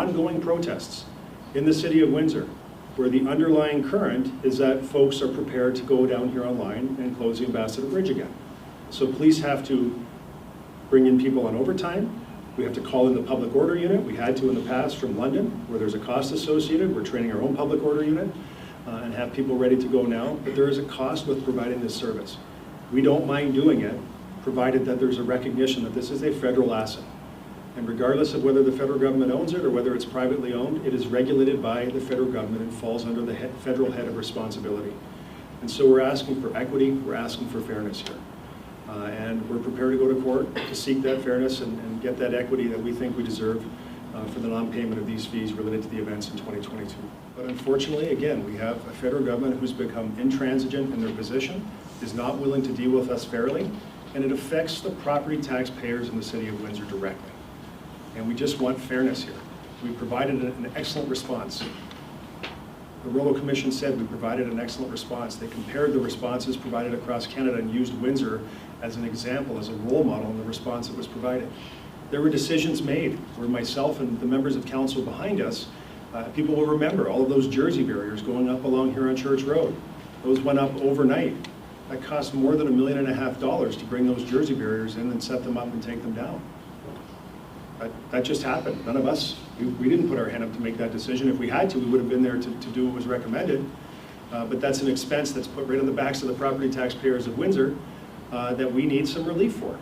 ongoing protests in the city of Windsor, where the underlying current is that folks are prepared to go down here online and close the Ambassador Bridge again. So police have to bring in people on overtime. We have to call in the public order unit. We had to in the past from London, where there's a cost associated. We're training our own public order unit and have people ready to go now. But there is a cost with providing this service. We don't mind doing it, provided that there's a recognition that this is a federal asset. And regardless of whether the federal government owns it or whether it's privately owned, it is regulated by the federal government and falls under the federal head of responsibility. And so we're asking for equity, we're asking for fairness here. And we're prepared to go to court to seek that fairness and get that equity that we think we deserve for the non-payment of these fees related to the events in 2022. But unfortunately, again, we have a federal government who's become intransigent in their position, is not willing to deal with us fairly, and it affects the property taxpayers in the city of Windsor directly. And we just want fairness here. We provided an excellent response. The Rollo Commission said we provided an excellent response. They compared the responses provided across Canada and used Windsor as an example, as a role model in the response that was provided. There were decisions made where myself and the members of council behind us, people will remember all of those jersey barriers going up along here on Church Road. Those went up overnight. That cost more than $1.5 million to bring those jersey barriers in and set them up and take them down. That just happened. None of us, we didn't put our hand up to make that decision. If we had to, we would have been there to do what was recommended. But that's an expense that's put right on the backs of the property taxpayers of Windsor that we need some relief for.